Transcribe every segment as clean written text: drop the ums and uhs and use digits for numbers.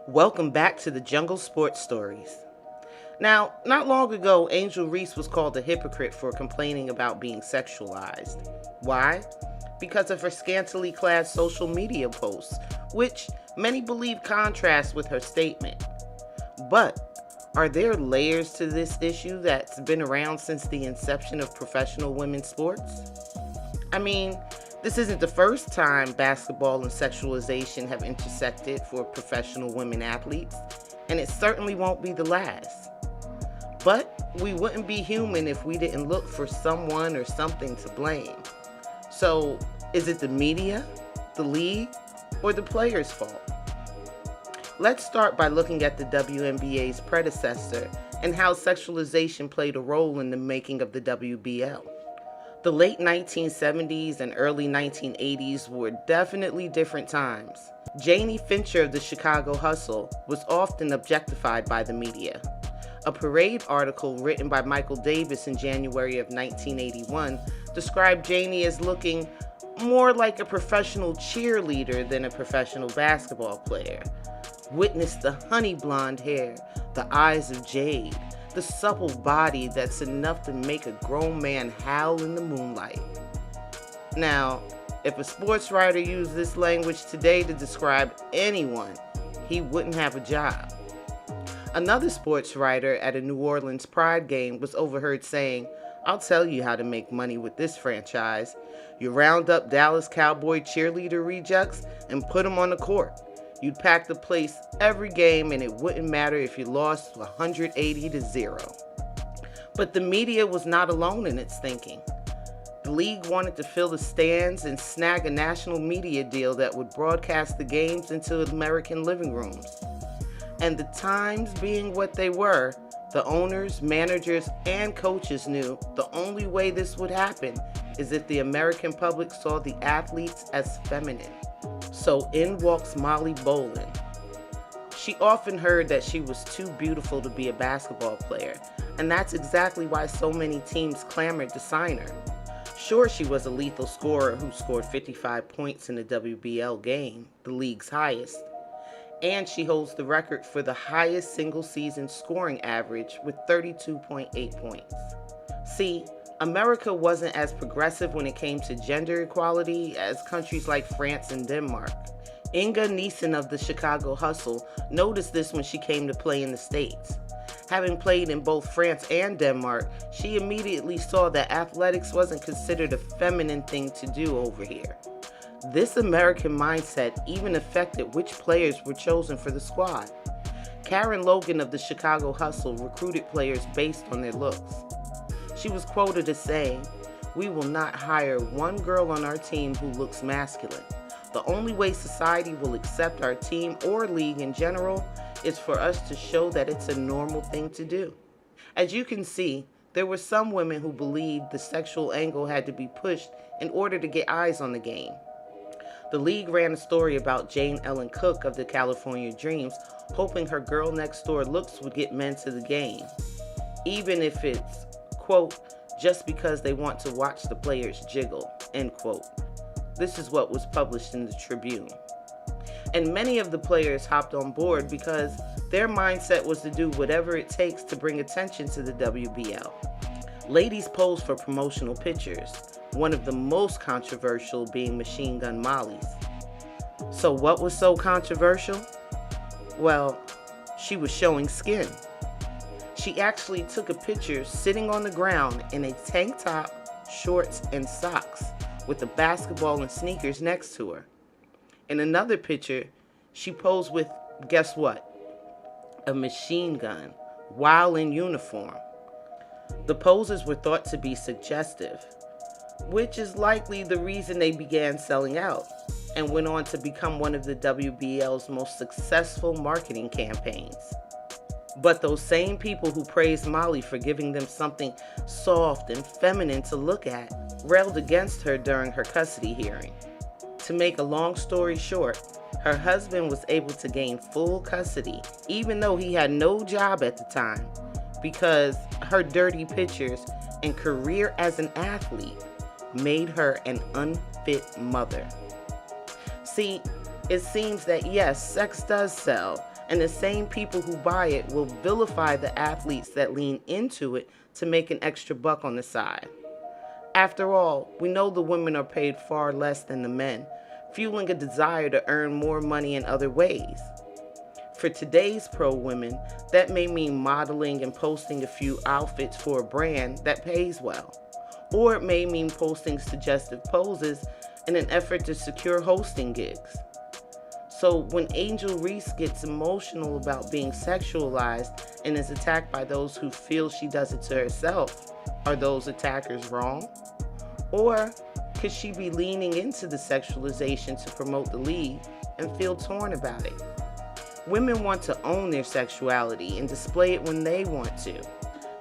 Welcome back to the Jungle Sports Stories. Now, not long ago, Angel Reese was called a hypocrite for complaining about being sexualized. Why? Because of her scantily clad social media posts, which many believe contrast with her statement. But are there layers to this issue that's been around since the inception of professional women's sports? I mean, this isn't the first time basketball and sexualization have intersected for professional women athletes, and it certainly won't be the last. But we wouldn't be human if we didn't look for someone or something to blame. So, is it the media, the league, or the players' fault? Let's start by looking at the WNBA's predecessor and how sexualization played a role in the making of the WBL. The late 1970s and early 1980s were definitely different times. Janie Fincher of the Chicago Hustle was often objectified by the media. A Parade article written by Michael Davis in January of 1981 described Janie as looking more like a professional cheerleader than a professional basketball player. Witness the honey blonde hair, the eyes of jade, the supple body that's enough to make a grown man howl in the moonlight. Now, if a sports writer used this language today to describe anyone, he wouldn't have a job. Another sports writer at a New Orleans Pride game was overheard saying, "I'll tell you how to make money with this franchise. You round up Dallas Cowboy cheerleader rejects and put them on the court. You'd pack the place every game and it wouldn't matter if you lost 180-0. But the media was not alone in its thinking. The league wanted to fill the stands and snag a national media deal that would broadcast the games into American living rooms. And the times being what they were, the owners, managers, and coaches knew the only way this would happen is if the American public saw the athletes as feminine. So in walks Molly Bolin. She often heard that she was too beautiful to be a basketball player, and that's exactly why so many teams clamored to sign her. Sure, she was a lethal scorer who scored 55 points in a WBL game, the league's highest, and she holds the record for the highest single-season scoring average with 32.8 points. See, America wasn't as progressive when it came to gender equality as countries like France and Denmark. Inga Neeson of the Chicago Hustle noticed this when she came to play in the States. Having played in both France and Denmark, she immediately saw that athletics wasn't considered a feminine thing to do over here. This American mindset even affected which players were chosen for the squad. Karen Logan of the Chicago Hustle recruited players based on their looks. She was quoted as saying, "We will not hire one girl on our team who looks masculine. The only way society will accept our team or league in general is for us to show that it's a normal thing to do." As you can see, there were some women who believed the sexual angle had to be pushed in order to get eyes on the game. The league ran a story about Jane Ellen Cook of the California Dreams, hoping her girl next door looks would get men to the game, even if it's, quote, just because they want to watch the players jiggle, end quote. This is what was published in the Tribune. And many of the players hopped on board because their mindset was to do whatever it takes to bring attention to the WBL. Ladies posed for promotional pictures, one of the most controversial being Machine Gun Molly's. So what was so controversial? Well, she was showing skin. She actually took a picture sitting on the ground in a tank top, shorts, and socks with a basketball and sneakers next to her. In another picture, she posed with, guess what? A machine gun while in uniform. The poses were thought to be suggestive, which is likely the reason they began selling out and went on to become one of the WBL's most successful marketing campaigns. But those same people who praised Molly for giving them something soft and feminine to look at railed against her during her custody hearing. To make a long story short, her husband was able to gain full custody even though he had no job at the time because her dirty pictures and career as an athlete made her an unfit mother. See, it seems that yes, sex does sell, And the same people who buy it will vilify the athletes that lean into it to make an extra buck on the side. After all, we know the women are paid far less than the men, fueling a desire to earn more money in other ways. For today's pro women, that may mean modeling and posting a few outfits for a brand that pays well. Or it may mean posting suggestive poses in an effort to secure hosting gigs. So when Angel Reese gets emotional about being sexualized and is attacked by those who feel she does it to herself, are those attackers wrong? Or could she be leaning into the sexualization to promote the league and feel torn about it? Women want to own their sexuality and display it when they want to.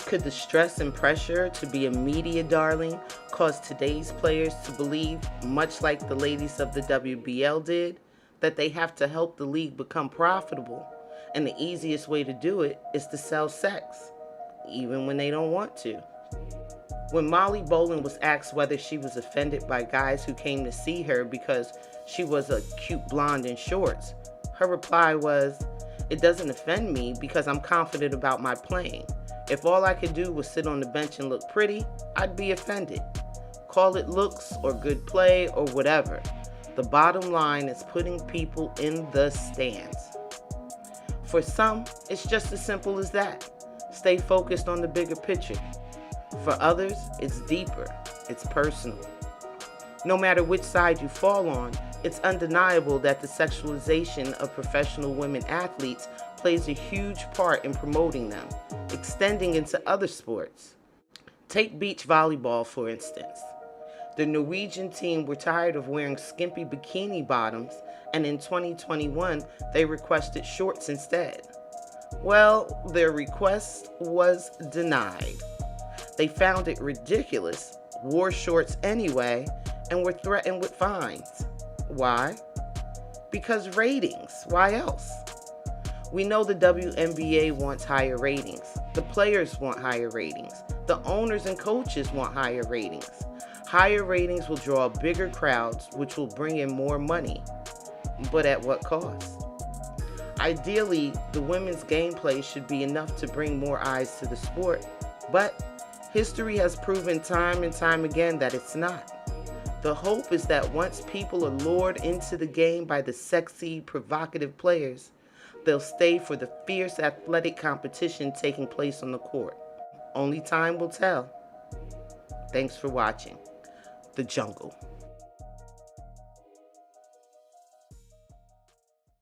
Could the stress and pressure to be a media darling cause today's players to believe, much like the ladies of the WBL did, that they have to help the league become profitable, and the easiest way to do it is to sell sex, even when they don't want to? When Molly Bolin was asked whether she was offended by guys who came to see her because she was a cute blonde in shorts, her reply was, "It doesn't offend me because I'm confident about my playing. If all I could do was sit on the bench and look pretty, I'd be offended. Call it looks or good play or whatever. The bottom line is putting people in the stands." For some, it's just as simple as that. Stay focused on the bigger picture. For others, it's deeper, it's personal. No matter which side you fall on, it's undeniable that the sexualization of professional women athletes plays a huge part in promoting them, extending into other sports. Take beach volleyball, for instance. The Norwegian team were tired of wearing skimpy bikini bottoms, and in 2021, they requested shorts instead. Well, their request was denied. They found it ridiculous, wore shorts anyway, and were threatened with fines. Why? Because ratings. Why else? We know the WNBA wants higher ratings. The players want higher ratings. The owners and coaches want higher ratings. Higher ratings will draw bigger crowds, which will bring in more money. But at what cost? Ideally, the women's gameplay should be enough to bring more eyes to the sport, but history has proven time and time again that it's not. The hope is that once people are lured into the game by the sexy, provocative players, they'll stay for the fierce athletic competition taking place on the court. Only time will tell. Thanks for watching The Jungle.